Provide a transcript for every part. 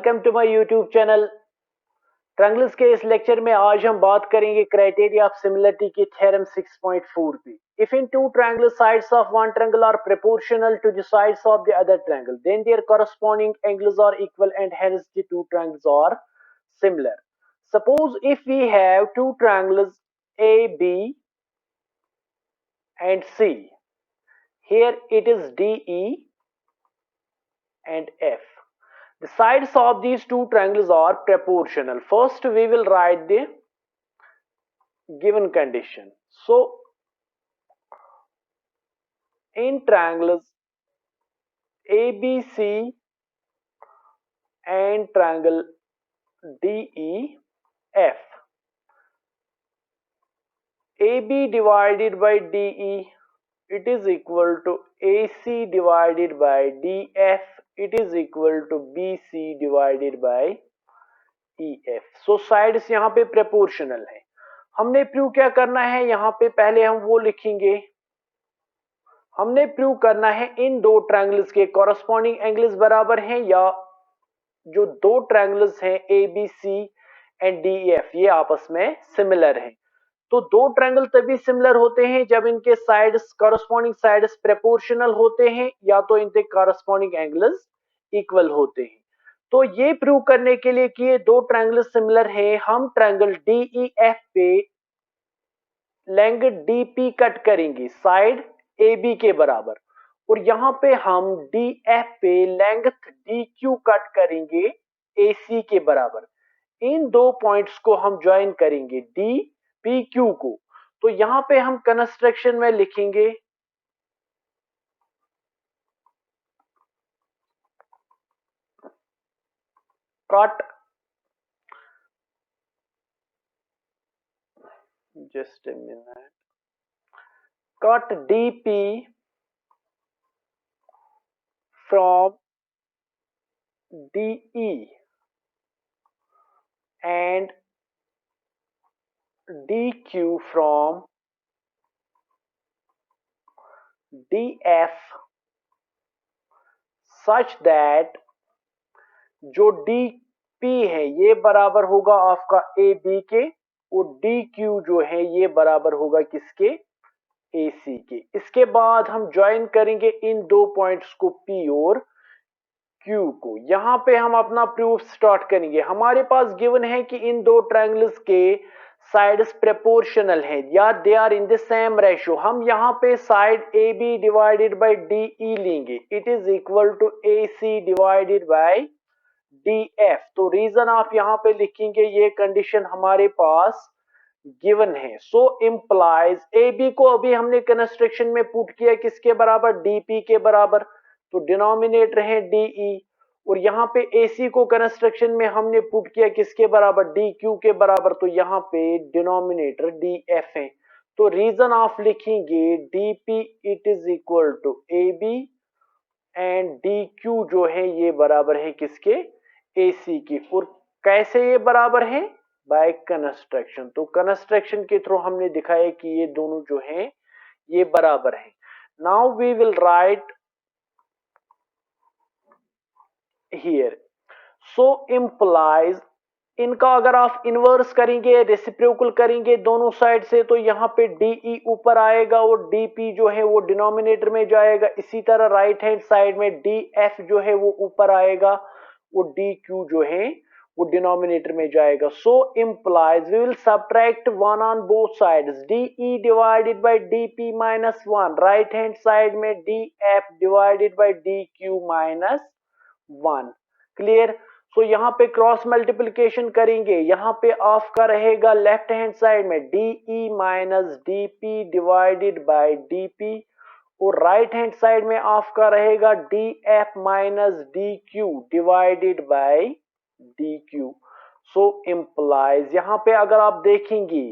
Welcome to my YouTube channel. Triangles के इस lecture में आज हम बात करेंगे क्राइटेरिया ऑफ सिमिलरिटी की थ्योरम 6.4 पे। If in two triangle sides of one triangle are proportional to the sides of the other triangle then their corresponding angles are equal and hence the two triangles are similar. Suppose if we have two triangles A B and C, here it is DE and F. The sides of these two triangles are proportional. First we will write the given condition. So in triangles ABC and triangle DEF, AB divided by DE, it is equal to AC divided by DF, it is equal to BC divided by EF. So sides यहाँ पे proportional है। हमने prove क्या करना है, यहाँ पे पहले हम वो लिखेंगे, हमने प्रूव करना है इन दो ट्रायंगल्स के कॉरस्पॉन्डिंग एंगल्स बराबर हैं या जो दो ट्रायंगल्स हैं ABC एंड DEF ये आपस में सिमिलर हैं। तो दो ट्रायंगल तभी सिमिलर होते हैं जब इनके साइड्स कॉरस्पॉन्डिंग साइड्स प्रोपोर्शनल होते हैं या तो इनके कॉरस्पॉन्डिंग एंगल्स इक्वल होते हैं। तो ये प्रूव करने के लिए कि ये दो ट्रायंगल सिमिलर हैं, हम ट्रायंगल DEF पे लेंथ DP कट करेंगे साइड AB के बराबर, और यहां पे हम DF पे लेंथ DQ कट करेंगे AC के बराबर। इन दो पॉइंट्स को हम ज्वाइन करेंगे DPQ को। तो यहां पे हम कंस्ट्रक्शन में लिखेंगे cut, just a minute, cut DP from DE and DQ from DF such that जो DP है ये बराबर होगा आपका AB के और DQ जो है ये बराबर होगा किसके, AC के। इसके बाद हम ज्वाइन करेंगे इन दो पॉइंट्स को P और Q को। यहां पे हम अपना प्रूफ स्टार्ट करेंगे। हमारे पास गिवन है कि इन दो ट्रायंगल्स के साइड्स प्रोपोर्शनल हैं या they are in the same ratio. हम यहां पे side AB divided by DE लेंगे, it is equal to AC divided by DF। तो रीजन आप यहां पे लिखेंगे ये कंडीशन हमारे पास गिवन है। सो इंप्लाइज AB को अभी हमने कंस्ट्रक्शन में पुट किया किसके बराबर, DP के बराबर, तो डिनोमिनेटर है DE, और यहां पे AC को कंस्ट्रक्शन में हमने पुट किया किसके बराबर, DQ के बराबर, तो यहां पे डिनोमिनेटर DF है। तो रीजन आप लिखेंगे DP it is equal to AB and DQ जो है ये बराबर है किसके, AC की। और कैसे ये बराबर है, बाय कंस्ट्रक्शन। तो कंस्ट्रक्शन के थ्रू हमने दिखाया कि ये दोनों जो हैं ये बराबर हैं। Now we will write here, so implies इनका अगर आप इनवर्स करेंगे, रेसिप्रोकल करेंगे दोनों साइड से, तो यहाँ पे DE ऊपर आएगा और DP जो है वो डिनोमिनेटर में जाएगा। इसी तरह राइट हैंड साइड में DF जो है वो ऊपर आएगा और DQ जो है वो डिनोमिनेटर में जाएगा। So implies we will subtract one on both sides, DE divided by DP minus one, right hand side में DF divided by DQ minus one. Clear. So यहां पे क्रॉस मल्टीप्लिकेशन करेंगे, यहां पे ऑफ का रहेगा लेफ्ट हैंड साइड में DE minus DP divided by DP, और राइट हैंड साइड में ऑफ का रहेगा DF minus DQ divided by DQ। So implies यहां पे अगर आप देखेंगे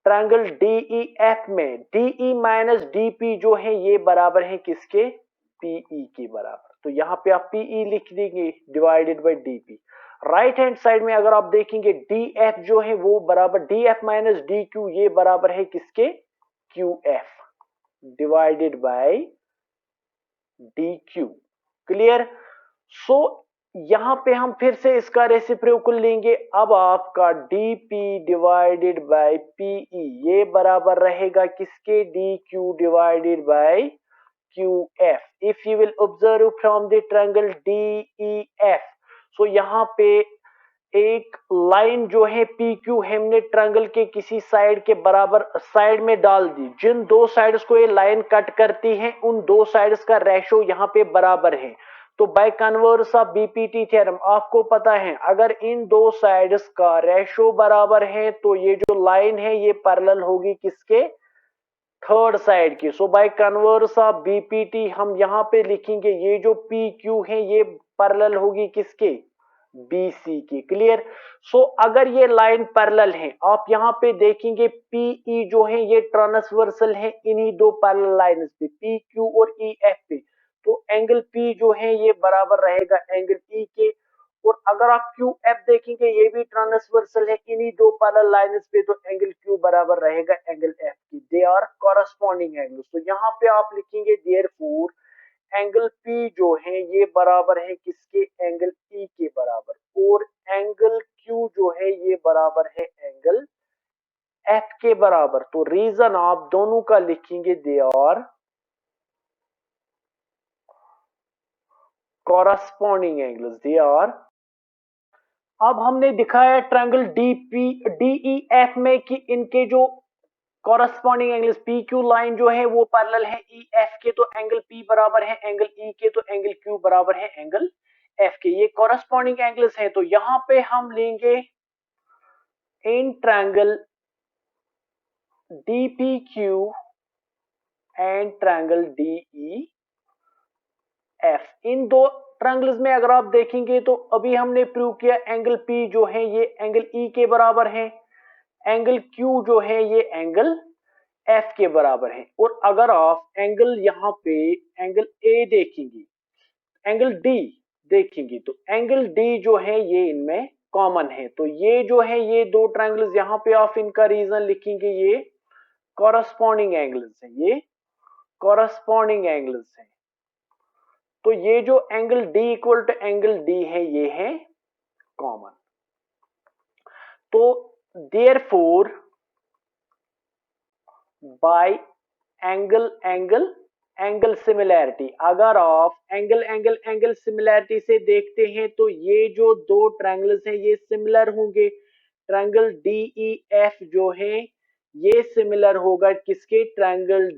ट्रायंगल DEF में DE माइनस DP जो है ये बराबर है किसके, PE के बराबर। तो यहां पे आप PE लिख देंगे divided by DP। Right hand side में अगर आप देखेंगे DF जो है वो बराबर DF माइनस DQ ये बराबर है किसके, QF divided by DQ। Clear. So यहां पे हम फिर से इसका रेसिप्रोकल लेंगे। अब आपका dp डिवाइडेड बाय pe ये बराबर रहेगा किसके, dq divided by qf। If you will observe from the triangle def, सो यहां पे एक लाइन जो है PQ हमने ट्रायंगल के किसी साइड के बराबर साइड में डाल दी। जिन दो साइड्स को ये लाइन कट करती है उन दो साइड्स का रेशो यहाँ पे बराबर है। तो by converse of BPT theorem आपको पता है अगर इन दो साइड्स का रेशो बराबर है तो ये जो लाइन है ये पैरेलल होगी किसके, थर्ड साइड की। सो बाय कन्वर्स ऑफ बीपीटी हम यहाँ पे लिखेंगे ये जो PQ है ये पैरेलल होगी किसके, BC की। क्लियर। सो अगर ये लाइन पैरेलल है आप यहां पे देखेंगे PE जो है ये ट्रांसवर्सल है इन्हीं दो पैरेलल लाइंस पे, PQ और EF पे। तो एंगल P जो है ये बराबर रहेगा एंगल E के। और अगर आप QF देखेंगे ये भी ट्रांसवर्सल है इन्हीं दो पैरेलल लाइंस पे, तो एंगल Q बराबर रहेगा एंगल F की। They are corresponding angles. तो यहां पे आप लिखेंगे देयरफॉर एंगल P जो है ये बराबर है किसके, एंगल E के बराबर, और एंगल Q जो है ये बराबर है एंगल F के बराबर। तो रीजन आप दोनों का लिखेंगे they are corresponding angles, they are. अब हमने दिखाया ट्रायंगल DEF में कि इनके जो कॉरेस्पॉन्डिंग एंगल्स PQ लाइन जो है वो पैरेलल है EF के, तो एंगल P बराबर है एंगल E के, तो एंगल Q बराबर है एंगल F के। ये कॉरेस्पॉन्डिंग एंगल्स हैं। तो यहां पे हम लेंगे in triangle DPQ and triangle DEF। इन दो ट्रायंगल्स में अगर आप देखेंगे तो अभी हमने प्रूव किया एंगल P जो है ये एंगल E के बराबर है, एंगल Q जो है ये एंगल F के बराबर है। और अगर आप एंगल यहां पे एंगल A देखेंगे, एंगल D देखेंगे, तो एंगल D जो है ये इनमें कॉमन है। तो ये जो है ये दो ट्रायंगल्स यहां पे आप इनका रीजन लिखेंगे ये कॉरेस्पॉन्डिंग एंगल्स हैं, ये कॉरेस्पॉन्डिंग एंगल्स हैं। तो ये जो angle D equal to angle D है ये है कॉमन। तो देयरफॉर बाय एंगल सिमिलैरिटी, अगर आप एंगल सिमिलैरिटी से देखते हैं तो ये जो दो ट्रायंगल्स हैं ये सिमिलर होंगे। ट्रायंगल DEF जो है ये सिमिलर होगा किसके, ट्रायंगल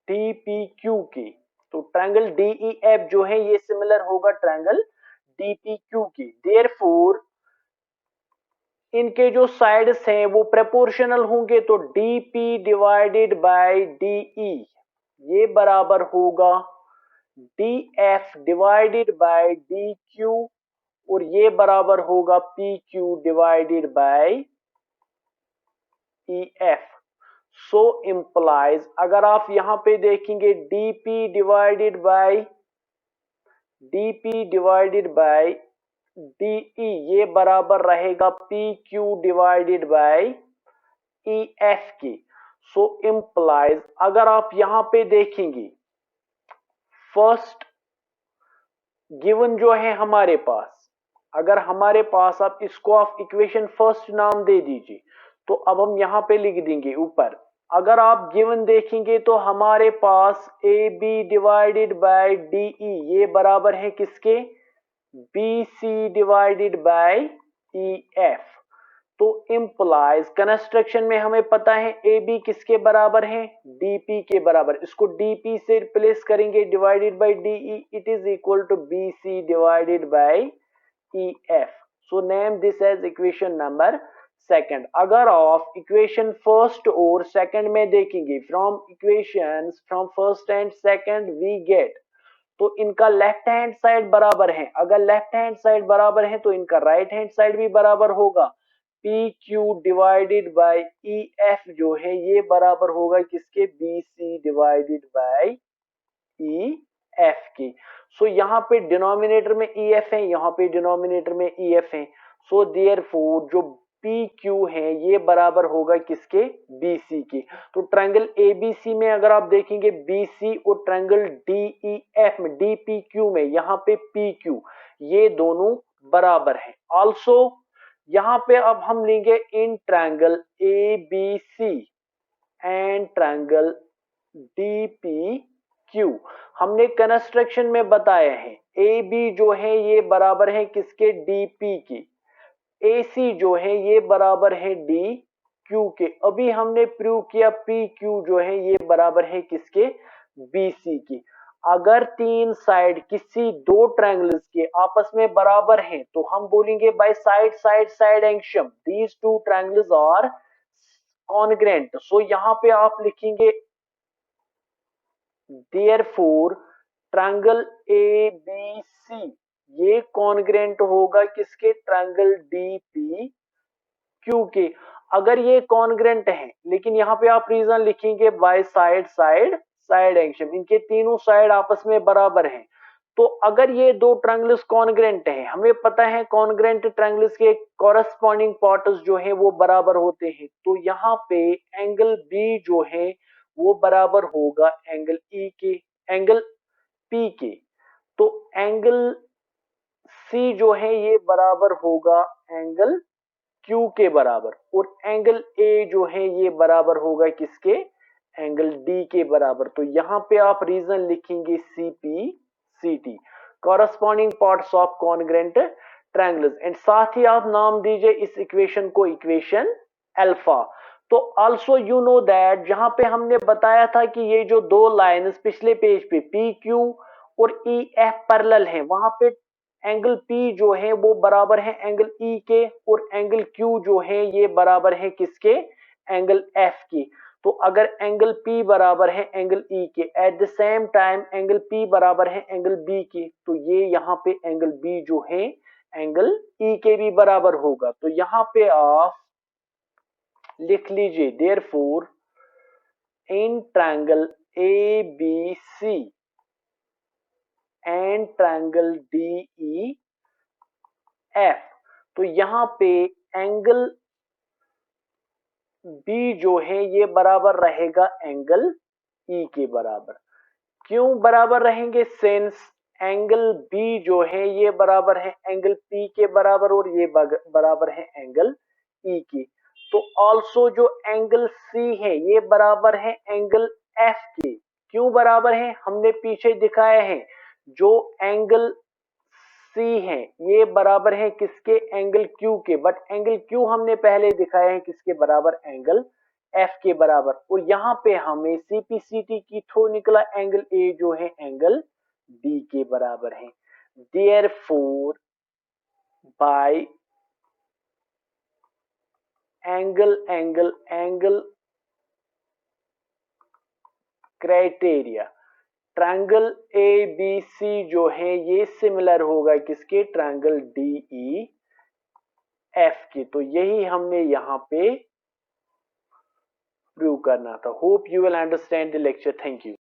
DPQ के। तो ट्रायंगल DEF जो है ये सिमिलर होगा ट्रायंगल DPQ की। देयरफॉर इनके जो साइड्स हैं वो प्रोपोर्शनल होंगे। तो DP डिवाइडेड बाय DE ये बराबर होगा DF डिवाइडेड बाय DQ, और ये बराबर होगा PQ divided by EF। So implies अगर आप यहां पे देखेंगे DP डिवाइडेड बाय DE ये बराबर रहेगा PQ डिवाइडेड बाय EF की। सो इंप्लाइज अगर आप यहां पे देखेंगे फर्स्ट गिवन जो है हमारे पास, अगर हमारे पास आप इसको आप इक्वेशन फर्स्ट नाम दे दीजिए, तो अब हम यहां पे लिख देंगे ऊपर। अगर आप गिवन देखेंगे तो हमारे पास AB डिवाइडेड बाय DE ये बराबर है किसके, BC डिवाइडेड बाय EF। तो इंप्लाइज कंस्ट्रक्शन में हमें पता है AB किसके बराबर है, DP के बराबर। इसको DP से रिप्लेस करेंगे divided by DE, it is equal to BC divided by EF। So name this as equation number second. अगर आप इक्वेशन फर्स्ट और सेकंड में देखेंगे from first and second we get, तो इनका लेफ्ट हैंड साइड बराबर है। अगर लेफ्ट हैंड साइड बराबर है तो इनका राइट हैंड साइड भी बराबर होगा। PQ डिवाइडेड बाय EF जो है ये बराबर होगा किसके, BC डिवाइडेड बाय EF के। सो यहाँ पे डिनोमिनेटर में EF है, यहाँ पे डिनोमिनेटर में EF है। सो देयरफॉर जो पी क्यू है ये बराबर होगा किसके, बीसी के। तो ट्रायंगल एबीसी में अगर आप देखेंगे बीसी और ट्रायंगल डीईएफ में डीपी क्यू में यहां पे पी क्यू ये दोनों बराबर हैं। ऑल्सो यहां पे अब हम लेंगे in triangle ABC and triangle DP Q. हमने कंस्ट्रक्शन में बताया है ए बी जो है ये बराबर है किसके, डीपी की। AC जो है ये बराबर है डी क्यू के। अभी हमने प्रूव किया पी क्यू जो है ये बराबर है किसके, BC की। अगर तीन साइड किसी दो ट्रायंगल्स के आपस में बराबर हैं तो हम बोलेंगे by side side side angstrom these two triangles are congruent. So यहां पे आप लिखेंगे देयरफॉर ट्रायंगल ABC ये कॉन्ग्रेंट होगा किसके, ट्रायंगल DP क्यू के। अगर ये कॉन्ग्रेंट है, लेकिन यहां पे आप रीजन लिखेंगे bye side side side angstrom, इनके तीनों साइड आपस में बराबर हैं। तो अगर ये दो ट्रायंगल्स कॉन्ग्रेंट हैं, हमें पता है कॉन्ग्रेंट ट्रायंगल्स के कॉरस्पॉन्डिंग पार्ट्स जो है वो बराबर होते हैं। तो यहाँ पे एंगल बी जो है वो बराबर होगा एंगल ई के, एंगल पी के। तो एंगल सी जो है ये बराबर होगा एंगल क्यू के बराबर, और एंगल ए जो है ये बराबर होगा किसके, एंगल डी के बराबर। तो यहां पे आप रीजन लिखेंगे सीपी सीटी, corresponding parts of congruent triangles, and साथ ही आप नाम दीजिए इस इक्वेशन को इक्वेशन अल्फा। तो आल्सो यू नो दैट जहां पे हमने बताया था कि ये जो दो लाइंस पिछले पेज पे पी क्यू और ई एफ पैरेलल है, वहां पे एंगल P जो है वो बराबर है एंगल E के, और एंगल Q जो है ये बराबर है किसके, एंगल F की। तो अगर एंगल P बराबर है एंगल E के, at the same time angle P बराबर है एंगल B की, तो ये यहाँ पे एंगल B जो है एंगल E के भी बराबर होगा। तो यहाँ पे आप लिख लीजिए therefore in triangle ABC and triangle DEF, तो यहां पे एंगल बी जो है ये बराबर रहेगा एंगल ई के बराबर। क्यों बराबर रहेंगे, सिंस एंगल बी जो है ये बराबर है एंगल पी के बराबर और ये बराबर है एंगल ई की। तो ऑल्सो जो एंगल सी है ये बराबर है एंगल एफ के। क्यों बराबर है, हमने पीछे दिखाया है जो एंगल सी है ये बराबर है किसके, एंगल क्यू के। बट एंगल क्यू हमने पहले दिखाया है किसके बराबर, एंगल एफ के बराबर। और यहां पे हमें सीपीसीटी की थ्रू निकला एंगल ए जो है एंगल डी के बराबर है। Therefore by angle criteria triangle A B C जो है ये सिमिलर होगा किसके, ट्रायंगल डीई एफ की। तो यही हमने यहां पे प्रूव करना था। Hope you will understand the lecture. Thank you.